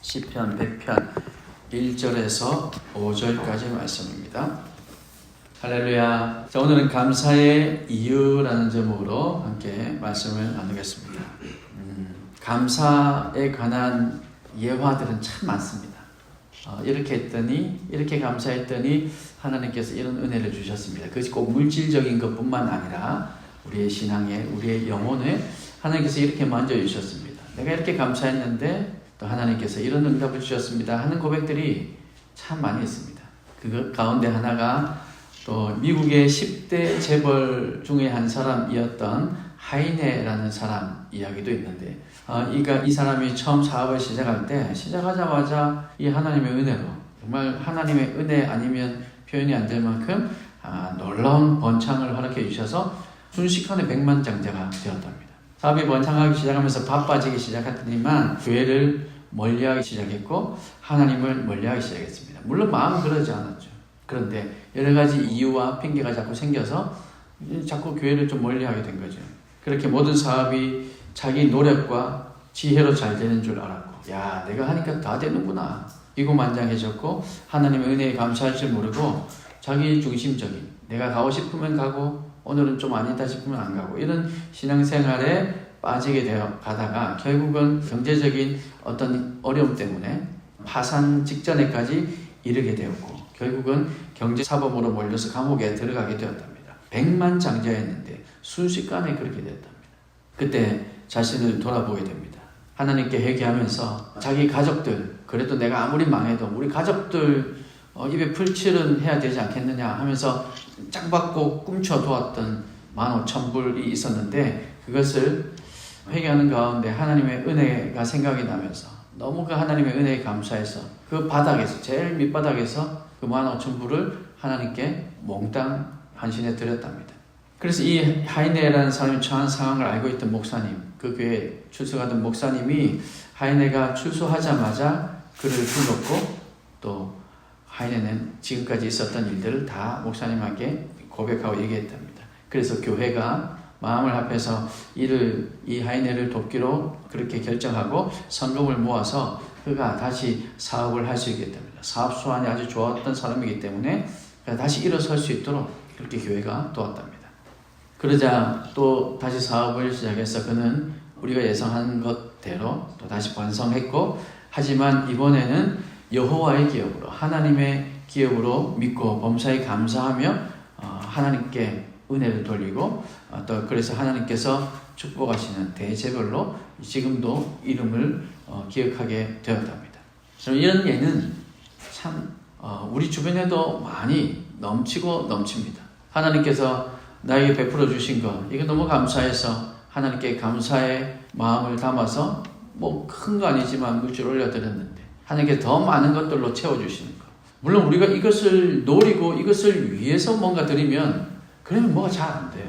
시편 100편 1절에서 5절까지 말씀입니다. 할렐루야. 자, 오늘은 감사의 이유라는 제목으로 함께 말씀을 나누겠습니다. 감사에 관한 예화들은 참 많습니다. 이렇게 했더니, 이렇게 감사했더니 하나님께서 이런 은혜를 주셨습니다. 그것이 꼭 물질적인 것뿐만 아니라 우리의 신앙에, 우리의 영혼에 하나님께서 이렇게 만져주셨습니다. 내가 이렇게 감사했는데 또 하나님께서 이런 응답을 주셨습니다 하는 고백들이 참 많이 있습니다. 그 가운데 하나가 또 미국의 10대 재벌 중에 한 사람이었던 하이네라는 사람 이야기도 있는데, 이 사람이 처음 사업을 시작할 때 시작하자마자 이 하나님의 은혜로, 정말 하나님의 은혜 아니면 표현이 안 될 만큼 놀라운 번창을 허락해 주셔서 순식간에 백만장자가 되었답니다. 사업이 번창하기 시작하면서 바빠지기 시작했더니만 교회를 멀리하기 시작했고 하나님을 멀리하기 시작했습니다. 물론 마음은 그러지 않았죠. 그런데 여러 가지 이유와 핑계가 자꾸 생겨서 자꾸 교회를 좀 멀리하게 된 거죠. 그렇게 모든 사업이 자기 노력과 지혜로 잘 되는 줄 알았고, 야, 내가 하니까 다 되는구나, 이고만장해졌고 하나님의 은혜에 감사할 줄 모르고 자기 중심적인, 내가 가고 싶으면 가고 오늘은 좀 아니다 싶으면 안 가고, 이런 신앙생활에 빠지게 되어 가다가 결국은 경제적인 어떤 어려움 때문에 파산 직전에까지 이르게 되었고, 결국은 경제사범으로 몰려서 감옥에 들어가게 되었답니다. 백만장자였는데 순식간에 그렇게 되었답니다. 그때 자신을 돌아보게 됩니다. 하나님께 회개하면서 자기 가족들, 그래도 내가 아무리 망해도 우리 가족들 입에 풀칠은 해야 되지 않겠느냐 하면서 짝받고 꿈쳐도왔던 15,000불이 있었는데, 그것을 회개하는 가운데 하나님의 은혜가 생각이 나면서 너무 그 하나님의 은혜에 감사해서 그 바닥에서, 제일 밑바닥에서 그 15,000불을 하나님께 몽땅 헌신해 드렸답니다. 그래서 이 하이네라는 사람이 처한 상황을 알고 있던 목사님, 그 교회에 출석하던 목사님이 하이네가 출소하자마자 그를 불렀고, 또 하이네는 지금까지 있었던 일들을 다 목사님에게 고백하고 얘기했답니다. 그래서 교회가 마음을 합해서 이 하이네를 돕기로 그렇게 결정하고 성금을 모아서 그가 다시 사업을 할 수 있게 됩니다. 사업 수완이 아주 좋았던 사람이기 때문에 다시 일어설 수 있도록 그렇게 교회가 도왔답니다. 그러자 또 다시 사업을 시작해서 그는 우리가 예상한 것대로 또 다시 번성했고, 하지만 이번에는 여호와의 기업으로, 하나님의 기업으로 믿고 범사에 감사하며 하나님께 은혜를 돌리고, 또 그래서 하나님께서 축복하시는 대재벌로 지금도 이름을 기억하게 되었답니다. 이런 예는 참 우리 주변에도 많이 넘치고 넘칩니다. 하나님께서 나에게 베풀어 주신 것, 이거 너무 감사해서 하나님께 감사의 마음을 담아서 뭐 큰 거 아니지만 물질 올려드렸는데 하나님께 더 많은 것들로 채워주시는 것. 물론 우리가 이것을 노리고 이것을 위해서 뭔가 드리면 그러면 뭐가 잘 안 돼요.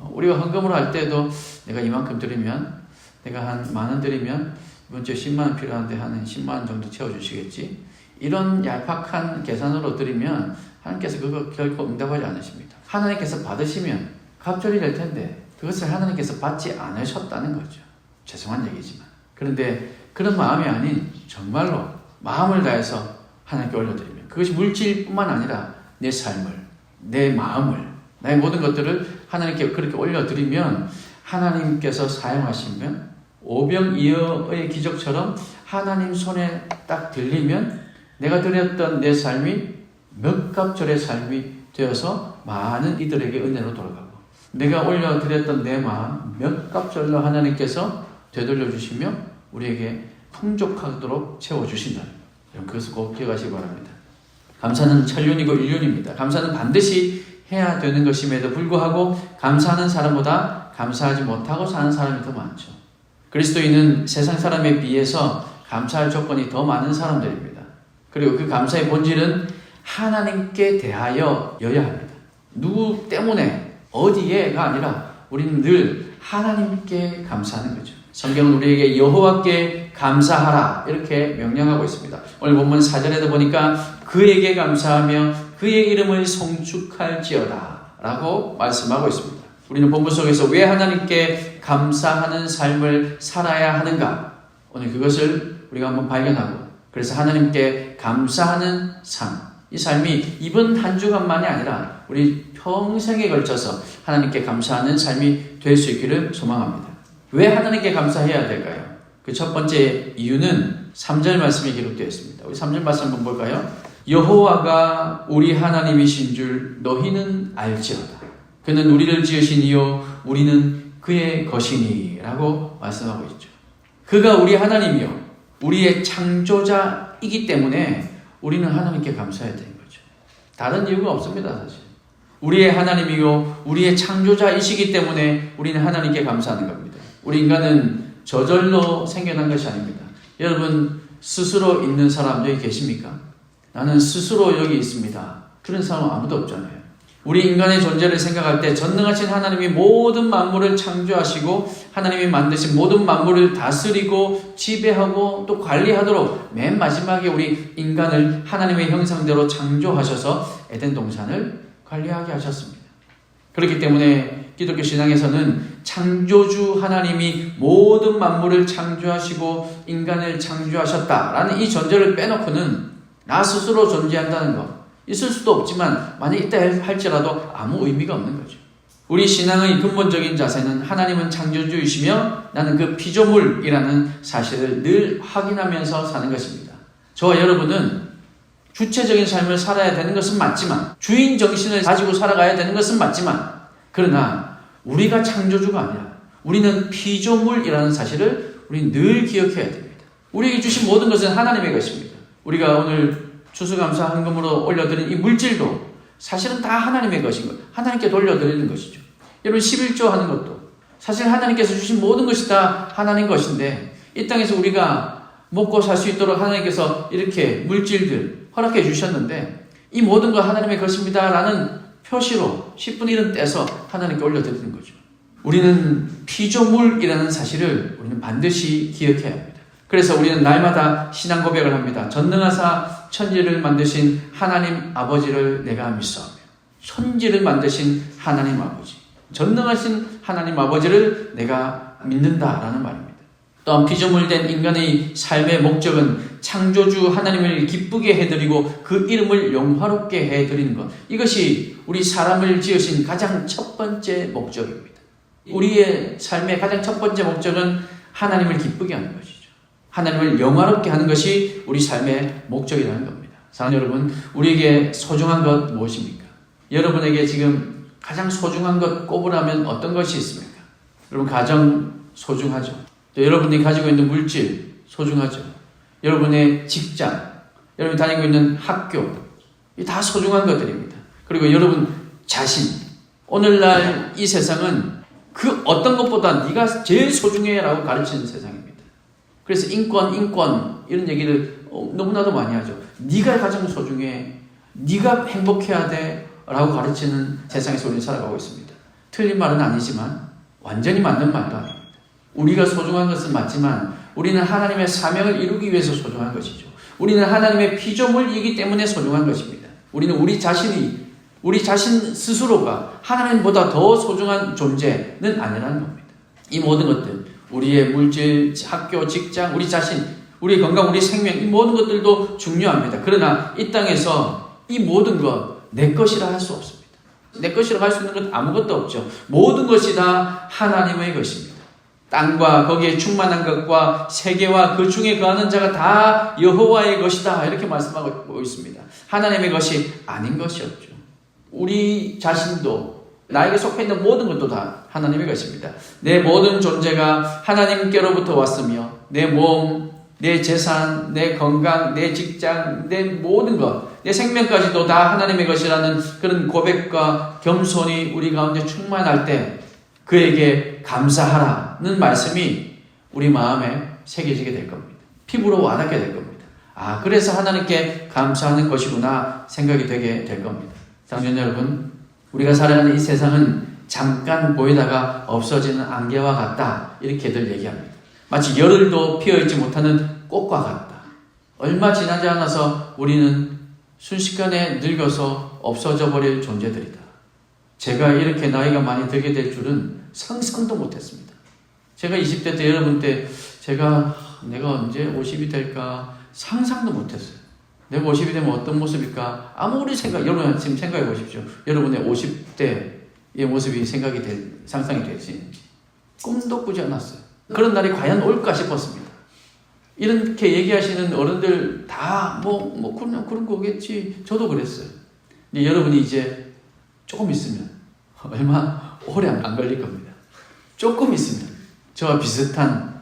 우리가 헌금을 할 때도 내가 이만큼 드리면, 내가 한 10,000원 드리면 이번 주에 100,000원 필요한데 한 100,000원 정도 채워주시겠지, 이런 얄팍한 계산으로 드리면 하나님께서 그거 결코 응답하지 않으십니다. 하나님께서 받으시면 갑절이 될 텐데 그것을 하나님께서 받지 않으셨다는 거죠. 죄송한 얘기지만. 그런데 그런 마음이 아닌 정말로 마음을 다해서 하나님께 올려드리면, 그것이 물질뿐만 아니라 내 삶을, 내 마음을, 나의 모든 것들을 하나님께 그렇게 올려드리면 하나님께서 사용하시면 오병이어의 기적처럼 하나님 손에 딱 들리면 내가 드렸던 내 삶이 몇 갑절의 삶이 되어서 많은 이들에게 은혜로 돌아가고, 내가 올려드렸던 내 마음 몇 갑절로 하나님께서 되돌려 주시며 우리에게 풍족하도록 채워주신다는 것, 그것을 꼭 기억하시기 바랍니다. 감사는 천륜이고 일륜입니다. 감사는 반드시 해야 되는 것임에도 불구하고 감사하는 사람보다 감사하지 못하고 사는 사람이 더 많죠. 그리스도인은 세상 사람에 비해서 감사할 조건이 더 많은 사람들입니다. 그리고 그 감사의 본질은 하나님께 대하여여야 합니다. 누구 때문에, 어디에가 아니라 우리는 늘 하나님께 감사하는 거죠. 성경은 우리에게 여호와께 감사하라 이렇게 명령하고 있습니다. 오늘 본문 4절에도 보니까 그에게 감사하며 그의 이름을 송축할지어다 라고 말씀하고 있습니다. 우리는 본문 속에서 왜 하나님께 감사하는 삶을 살아야 하는가? 오늘 그것을 우리가 한번 발견하고, 그래서 하나님께 감사하는 삶, 이 삶이 이번 한 주간만이 아니라 우리 평생에 걸쳐서 하나님께 감사하는 삶이 될 수 있기를 소망합니다. 왜 하나님께 감사해야 될까요? 그 첫 번째 이유는 3절 말씀에 기록되어 있습니다. 우리 3절 말씀 한번 볼까요? 여호와가 우리 하나님이신 줄 너희는 알지어다. 그는 우리를 지으신 이요 우리는 그의 것이니 라고 말씀하고 있죠. 그가 우리 하나님이요 우리의 창조자이기 때문에 우리는 하나님께 감사해야 되는 거죠. 다른 이유가 없습니다. 사실 우리의 하나님이요 우리의 창조자이시기 때문에 우리는 하나님께 감사하는 겁니다. 우리 인간은 저절로 생겨난 것이 아닙니다. 여러분 스스로 있는 사람 여기 계십니까? 나는 스스로 여기 있습니다. 그런 사람은 아무도 없잖아요. 우리 인간의 존재를 생각할 때 전능하신 하나님이 모든 만물을 창조하시고 하나님이 만드신 모든 만물을 다스리고 지배하고 또 관리하도록 맨 마지막에 우리 인간을 하나님의 형상대로 창조하셔서 에덴 동산을 관리하게 하셨습니다. 그렇기 때문에 기독교 신앙에서는 창조주 하나님이 모든 만물을 창조하시고 인간을 창조하셨다라는 이 전제를 빼놓고는 나 스스로 존재한다는 것 있을 수도 없지만 만약 있다 할지라도 아무 의미가 없는 거죠. 우리 신앙의 근본적인 자세는 하나님은 창조주이시며 나는 그 피조물이라는 사실을 늘 확인하면서 사는 것입니다. 저와 여러분은 주체적인 삶을 살아야 되는 것은 맞지만 주인 정신을 가지고 살아가야 되는 것은 맞지만 그러나 우리가 창조주가 아니라 우리는 피조물이라는 사실을 우리는 늘 기억해야 됩니다. 우리에게 주신 모든 것은 하나님의 것입니다. 우리가 오늘 추수감사 헌금으로 올려드린 이 물질도 사실은 다 하나님의 것인 것, 하나님께 돌려드리는 것이죠. 여러분 11조 하는 것도 사실 하나님께서 주신 모든 것이 다 하나님 것인데 이 땅에서 우리가 먹고 살 수 있도록 하나님께서 이렇게 물질들 허락해 주셨는데 이 모든 것 하나님의 것입니다 라는 표시로 10분의 1은 떼서 하나님께 올려드리는 거죠. 우리는 피조물이라는 사실을 우리는 반드시 기억해야 합니다. 그래서 우리는 날마다 신앙 고백을 합니다. 전능하사 천지를 만드신 하나님 아버지를 내가 믿사오며 천지를 만드신 하나님 아버지, 전능하신 하나님 아버지를 내가 믿는다라는 말입니다. 또한 피조물된 인간의 삶의 목적은 창조주 하나님을 기쁘게 해드리고 그 이름을 영화롭게 해드리는 것, 이것이 우리 사람을 지으신 가장 첫 번째 목적입니다. 우리의 삶의 가장 첫 번째 목적은 하나님을 기쁘게 하는 것이죠. 하나님을 영화롭게 하는 것이 우리 삶의 목적이라는 겁니다. 사랑하는 여러분, 우리에게 소중한 것 무엇입니까? 여러분에게 지금 가장 소중한 것 꼽으라면 어떤 것이 있습니까? 여러분 가정 소중하죠. 또 여러분이 가지고 있는 물질 소중하죠. 여러분의 직장, 여러분이 다니고 있는 학교, 이 다 소중한 것들입니다. 그리고 여러분 자신, 오늘날 이 세상은 그 어떤 것보다 네가 제일 소중해라고 가르치는 세상입니다. 그래서 인권 이런 얘기를 너무나도 많이 하죠. 네가 가장 소중해, 네가 행복해야 돼 라고 가르치는 세상에서 우리는 살아가고 있습니다. 틀린 말은 아니지만 완전히 맞는 말도 아닙니다. 우리가 소중한 것은 맞지만 우리는 하나님의 사명을 이루기 위해서 소중한 것이죠. 우리는 하나님의 피조물이기 때문에 소중한 것입니다. 우리는 우리 자신 스스로가 하나님보다 더 소중한 존재는 아니라는 겁니다. 이 모든 것들, 우리의 물질, 학교, 직장, 우리 자신, 우리의 건강, 우리 생명, 이 모든 것들도 중요합니다. 그러나 이 땅에서 이 모든 것 내 것이라 할 수 없습니다. 내 것이라 할 수 있는 것 아무것도 없죠. 모든 것이 다 하나님의 것입니다. 땅과 거기에 충만한 것과 세계와 그 중에 거하는 자가 다 여호와의 것이다 이렇게 말씀하고 있습니다. 하나님의 것이 아닌 것이 없죠. 우리 자신도 나에게 속해 있는 모든 것도 다 하나님의 것입니다. 내 모든 존재가 하나님께로부터 왔으며 내 몸, 내 재산, 내 건강, 내 직장, 내 모든 것, 내 생명까지도 다 하나님의 것이라는 그런 고백과 겸손이 우리 가운데 충만할 때 그에게 감사하라는 말씀이 우리 마음에 새겨지게 될 겁니다. 피부로 와닿게 될 겁니다. 아, 그래서 하나님께 감사하는 것이구나 생각이 되게 될 겁니다. 사랑하는 여러분, 우리가 살아가는 이 세상은 잠깐 보이다가 없어지는 안개와 같다 이렇게들 얘기합니다. 마치 열흘도 피어있지 못하는 꽃과 같다. 얼마 지나지 않아서 우리는 순식간에 늙어서 없어져 버릴 존재들이다. 제가 이렇게 나이가 많이 들게 될 줄은 상상도 못했습니다. 제가 20대 때 여러분 때 내가 언제 50이 될까 상상도 못했어요. 내가 50이 되면 어떤 모습일까? 아무리 여러분 지금 생각해 보십시오. 여러분의 50대의 모습이 상상이 되시는지. 꿈도 꾸지 않았어요. 그런 날이 과연 올까 싶었습니다. 이렇게 얘기하시는 어른들 다 그런 거겠지. 저도 그랬어요. 근데 여러분이 이제 조금 있으면 얼마 오래 안 걸릴 겁니다. 조금 있으면 저와 비슷한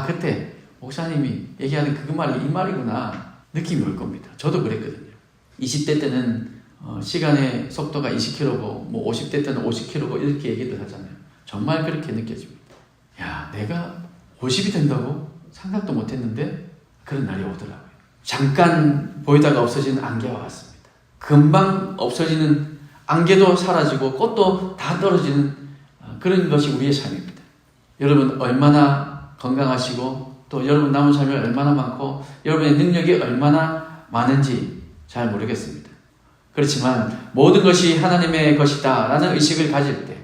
그때 목사님이 얘기하는 그 말이 이 말이구나 느낌이 올 겁니다. 저도 그랬거든요. 20대 때는 시간의 속도가 20km고 50대 때는 50km고 이렇게 얘기들 하잖아요. 정말 그렇게 느껴집니다. 야, 내가 50이 된다고? 상상도 못했는데 그런 날이 오더라고요. 잠깐 보이다가 없어지는 안개와 같습니다. 금방 없어지는 안개도 사라지고 꽃도 다 떨어지는 그런 것이 우리의 삶입니다. 여러분 얼마나 건강하시고 또 여러분 남은 삶이 얼마나 많고 여러분의 능력이 얼마나 많은지 잘 모르겠습니다. 그렇지만 모든 것이 하나님의 것이다 라는 의식을 가질 때,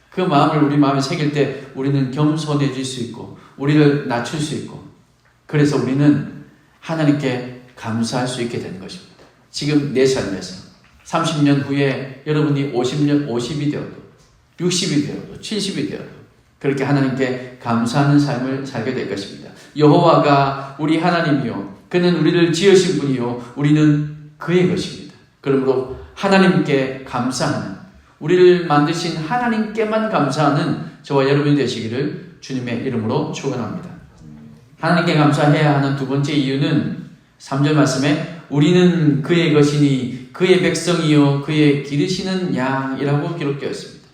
그 마음을 우리 마음에 새길 때 우리는 겸손해질 수 있고 우리를 낮출 수 있고, 그래서 우리는 하나님께 감사할 수 있게 되는 것입니다. 지금 내 삶에서 30년 후에 여러분이 50이 되어도 60이 되어도 70이 되어도 그렇게 하나님께 감사하는 삶을 살게 될 것입니다. 여호와가 우리 하나님이요 그는 우리를 지으신 분이요 우리는 그의 것입니다. 그러므로 하나님께 감사하는, 우리를 만드신 하나님께만 감사하는 저와 여러분이 되시기를 주님의 이름으로 축원합니다. 하나님께 감사해야 하는 두 번째 이유는 3절 말씀에 우리는 그의 것이니 그의 백성이요 그의 기르시는 양이라고 기록되어 있습니다.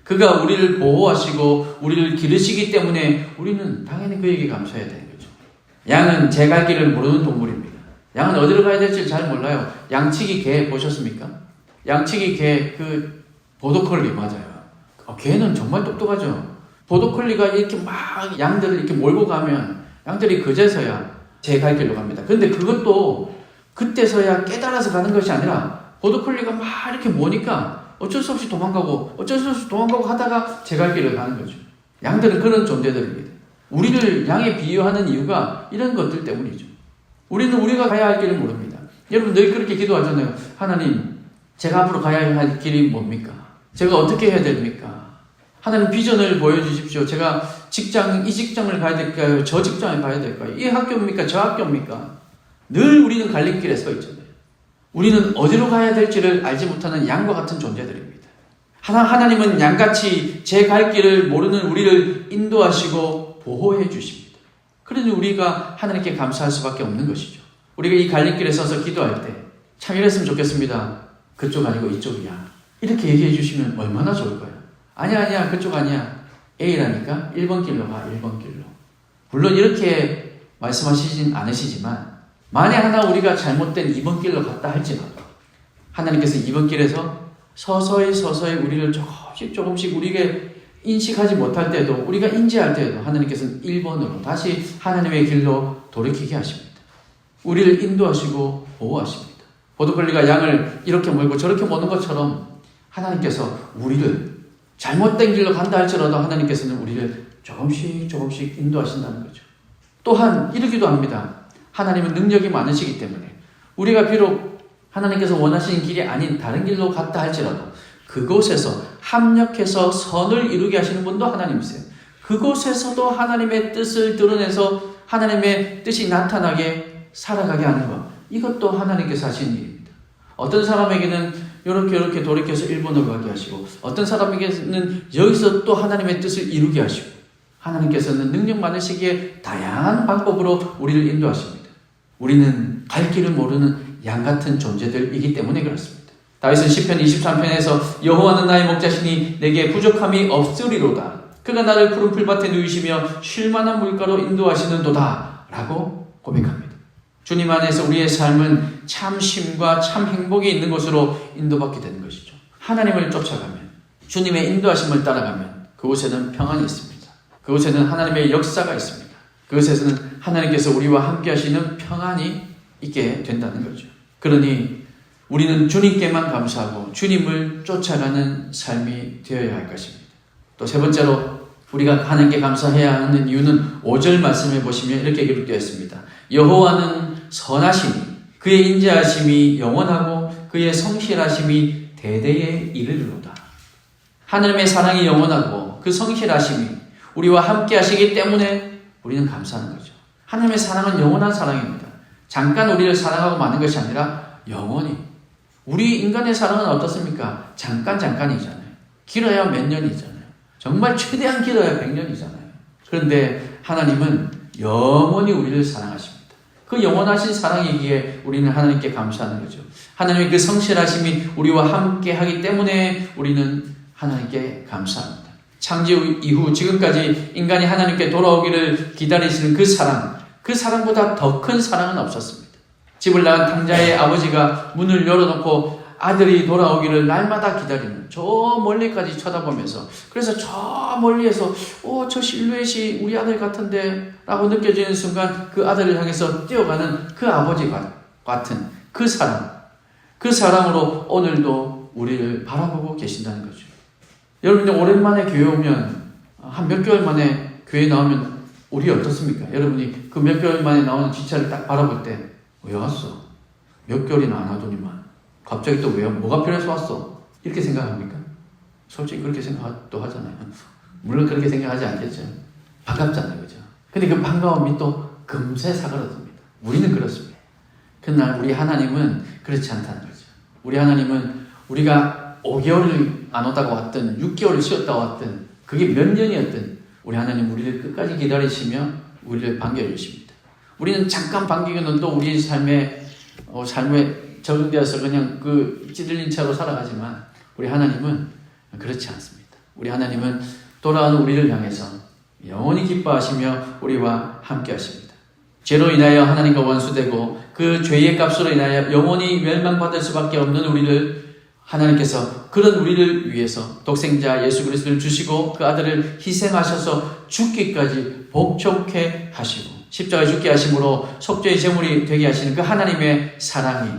그가 우리를 보호하시고 우리를 기르시기 때문에 우리는 당연히 그에게 감사해야 되는 거죠. 양은 제 갈 길을 모르는 동물입니다. 양은 어디로 가야 될지 잘 몰라요. 양치기 개 보셨습니까? 양치기 개 보더콜리 맞아요. 개는 정말 똑똑하죠. 보더콜리가 이렇게 막 양들을 이렇게 몰고 가면 양들이 그제서야 제 갈 길로 갑니다. 근데 그것도 그때서야 깨달아서 가는 것이 아니라 보더콜리가 막 이렇게 모니까 어쩔 수 없이 도망가고 하다가 제 갈 길을 가는 거죠. 양들은 그런 존재들입니다. 우리를 양에 비유하는 이유가 이런 것들 때문이죠. 우리는 우리가 가야 할 길을 모릅니다. 여러분 늘 그렇게 기도하잖아요. 하나님, 제가 앞으로 가야 할 길이 뭡니까? 제가 어떻게 해야 됩니까? 하나님 비전을 보여주십시오. 제가 이 직장을 가야 될까요? 저 직장을 가야 될까요? 이 학교입니까? 저 학교입니까? 늘 우리는 갈림길에 서 있잖아요. 우리는 어디로 가야 될지를 알지 못하는 양과 같은 존재들입니다. 하나님은 양같이 제 갈 길을 모르는 우리를 인도하시고 보호해 주십니다. 그러니 우리가 하나님께 감사할 수밖에 없는 것이죠. 우리가 이 갈림길에 서서 기도할 때 참 이랬으면 좋겠습니다. 그쪽 아니고 이쪽이야. 이렇게 얘기해 주시면 얼마나 좋을까요? 아니야 그쪽 아니야. A라니까 1번 길로 가. 1번 길로. 물론 이렇게 말씀하시진 않으시지만 만약 하나 우리가 잘못된 2번 길로 갔다 할지라도 하나님께서 2번 길에서 서서히 우리를 조금씩 우리에게 인식하지 못할 때도, 우리가 인지할 때도 하나님께서는 1번으로 다시 하나님의 길로 돌이키게 하십니다. 우리를 인도하시고 보호하십니다. 보더콜리가 양을 이렇게 몰고 저렇게 모는 것처럼 하나님께서 우리를 잘못된 길로 간다 할지라도 하나님께서는 우리를 조금씩 인도하신다는 거죠. 또한 이러기도 합니다. 하나님은 능력이 많으시기 때문에 우리가 비록 하나님께서 원하시는 길이 아닌 다른 길로 갔다 할지라도 그곳에서 합력해서 선을 이루게 하시는 분도 하나님이세요. 그곳에서도 하나님의 뜻을 드러내서 하나님의 뜻이 나타나게 살아가게 하는 것, 이것도 하나님께서 하시는 일입니다. 어떤 사람에게는 이렇게 돌이켜서 일본으로 가게 하시고, 어떤 사람에게는 여기서 또 하나님의 뜻을 이루게 하시고, 하나님께서는 능력 많으시기에 다양한 방법으로 우리를 인도하십니다. 우리는 갈 길을 모르는 양 같은 존재들이기 때문에 그렇습니다. 다윗은 시편 23편에서 여호와는 나의 목자시니 내게 부족함이 없으리로다. 그가 나를 푸른 풀밭에 누이시며 쉴만한 물가로 인도하시는도다 라고 고백합니다. 주님 안에서 우리의 삶은 참 쉼과 참 행복이 있는 곳으로 인도받게 되는 것이죠. 하나님을 쫓아가면, 주님의 인도하심을 따라가면 그곳에는 평안이 있습니다. 그곳에는 하나님의 역사가 있습니다. 그곳에서는 하나님께서 우리와 함께 하시는 평안이 있게 된다는 거죠. 그러니 우리는 주님께만 감사하고 주님을 쫓아가는 삶이 되어야 할 것입니다. 또 세 번째로 우리가 하나님께 감사해야 하는 이유는 5절 말씀에 보시면 이렇게 기록되어 있습니다. 여호와는 선하시니 그의 인자하심이 영원하고 그의 성실하심이 대대에 이르리로다. 하나님의 사랑이 영원하고 그 성실하심이 우리와 함께 하시기 때문에 우리는 감사하는 거죠. 하나님의 사랑은 영원한 사랑입니다. 잠깐 우리를 사랑하고 마는 것이 아니라 영원히. 우리 인간의 사랑은 어떻습니까? 잠깐이잖아요. 길어야 몇 년이잖아요. 정말 최대한 길어야 100년이잖아요. 그런데 하나님은 영원히 우리를 사랑하십니다. 그 영원하신 사랑이기에 우리는 하나님께 감사하는 거죠. 하나님의 그 성실하심이 우리와 함께 하기 때문에 우리는 하나님께 감사합니다. 창조 이후 지금까지 인간이 하나님께 돌아오기를 기다리시는 그 사랑보다 더 큰 사랑은 없었습니다. 집을 나간 탕자의 아버지가 문을 열어놓고 아들이 돌아오기를 날마다 기다리는, 저 멀리까지 쳐다보면서, 그래서 저 멀리에서 저 실루엣이 우리 아들 같은데 라고 느껴지는 순간 그 아들을 향해서 뛰어가는 그 아버지 같은 그 사랑으로 오늘도 우리를 바라보고 계신다는 거죠. 여러분들 오랜만에 교회 오면, 한 몇 개월 만에 교회 나오면 우리 어떻습니까? 여러분이 그 몇 개월 만에 나오는 지체를 딱 바라볼 때, 왜 왔어? 몇 개월이나 안 하더니만 갑자기 또 왜, 뭐가 필요해서 왔어? 이렇게 생각합니까? 솔직히 그렇게 생각도 하잖아요. 물론 그렇게 생각하지 않겠죠. 반갑잖아요, 그죠? 근데 그 반가움이 또 금세 사그라듭니다. 우리는 그렇습니다. 그러나 우리 하나님은 그렇지 않다는 거죠. 우리 하나님은 우리가 5개월을 안 오다가 왔든 6개월을 쉬었다 왔든 그게 몇 년이었든 우리 하나님 우리를 끝까지 기다리시며 우리를 반겨주십니다. 우리는 잠깐 반기고는 또 우리 삶에 적응되어서 그냥 그 찌들린 채로 살아가지만 우리 하나님은 그렇지 않습니다. 우리 하나님은 돌아오는 우리를 향해서 영원히 기뻐하시며 우리와 함께 하십니다. 죄로 인하여 하나님과 원수되고 그 죄의 값으로 인하여 영원히 멸망받을 수밖에 없는 우리를 하나님께서 그런 우리를 위해서 독생자 예수 그리스도를 주시고 그 아들을 희생하셔서 죽기까지 복종케 하시고 십자가에 죽게 하심으로 속죄의 제물이 되게 하시는 그 하나님의 사랑이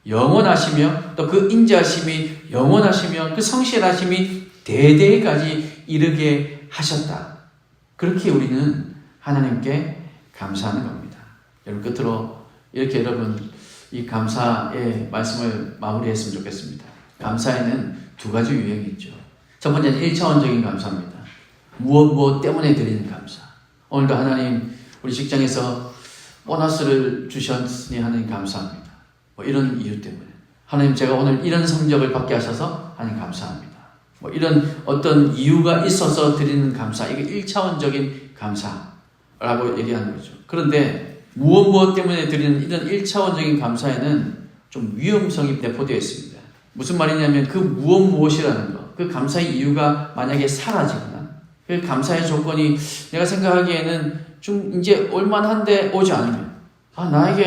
영원하시며 또 그 인자하심이 영원하시며 그 성실하심이 대대까지 이르게 하셨다. 그렇게 우리는 하나님께 감사하는 겁니다. 여러분 끝으로 이렇게 여러분 이 감사의 말씀을 마무리했으면 좋겠습니다. 감사에는 두 가지 유형이 있죠. 첫 번째는 1차원적인 감사입니다. 무엇 때문에 드리는 감사. 오늘도 하나님 우리 직장에서 보너스를 주셨으니 하나님 감사합니다. 이런 이유 때문에. 하나님 제가 오늘 이런 성적을 받게 하셔서 하나님 감사합니다. 이런 어떤 이유가 있어서 드리는 감사. 이게 1차원적인 감사라고 얘기하는 거죠. 그런데 무엇 때문에 드리는 이런 1차원적인 감사에는 좀 위험성이 내포되어 있습니다. 무슨 말이냐면 그 무엇이라는 거. 그 감사의 이유가 만약에 사라지거나 그 감사의 조건이 내가 생각하기에는 좀 이제 올만한데 오지 않으면 나에게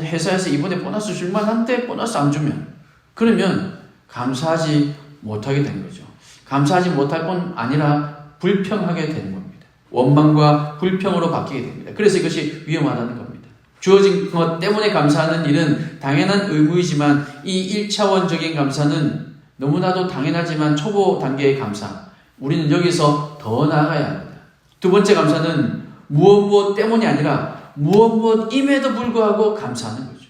회사에서 이번에 보너스 줄만한데 보너스 안 주면 그러면 감사하지 못하게 되는 거죠. 감사하지 못할 뿐 아니라 불평하게 되는 겁니다. 원망과 불평으로 바뀌게 됩니다. 그래서 이것이 위험하다는 겁니다. 주어진 것 때문에 감사하는 일은 당연한 의무이지만 이 1차원적인 감사는 너무나도 당연하지만 초보 단계의 감사. 우리는 여기서 더 나아가야 합니다. 두 번째 감사는 무엇 때문이 아니라 무엇임에도 불구하고 감사하는 거죠.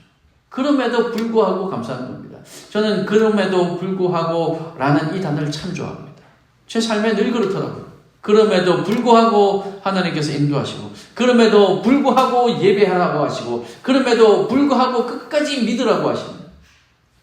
그럼에도 불구하고 감사하는 겁니다. 저는 그럼에도 불구하고 라는 이 단어를 참 좋아합니다. 제 삶에 늘 그렇더라고요. 그럼에도 불구하고 하나님께서 인도하시고 그럼에도 불구하고 예배하라고 하시고 그럼에도 불구하고 끝까지 믿으라고 하십니다.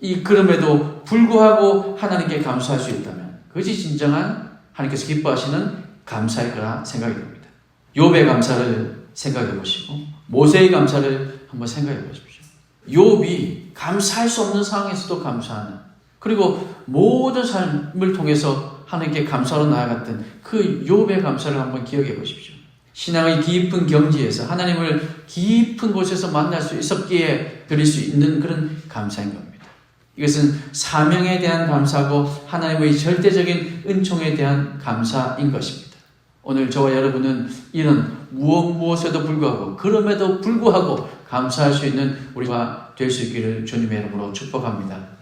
이 그럼에도 불구하고 하나님께 감사할 수 있다면 그것이 진정한 하나님께서 기뻐하시는 감사일 거라 생각이 됩니다. 욥의 감사를 생각해 보시고 모세의 감사를 한번 생각해 보십시오. 욥이 감사할 수 없는 상황에서도 감사하는 그리고 모든 삶을 통해서 하나님께 감사로 나아갔던 그 욥의 감사를 한번 기억해 보십시오. 신앙의 깊은 경지에서 하나님을 깊은 곳에서 만날 수 있었기에 드릴 수 있는 그런 감사인 겁니다. 이것은 사명에 대한 감사고 하나님의 절대적인 은총에 대한 감사인 것입니다. 오늘 저와 여러분은 이런 무엇에도 불구하고 그럼에도 불구하고 감사할 수 있는 우리가 될 수 있기를 주님의 이름으로 축복합니다.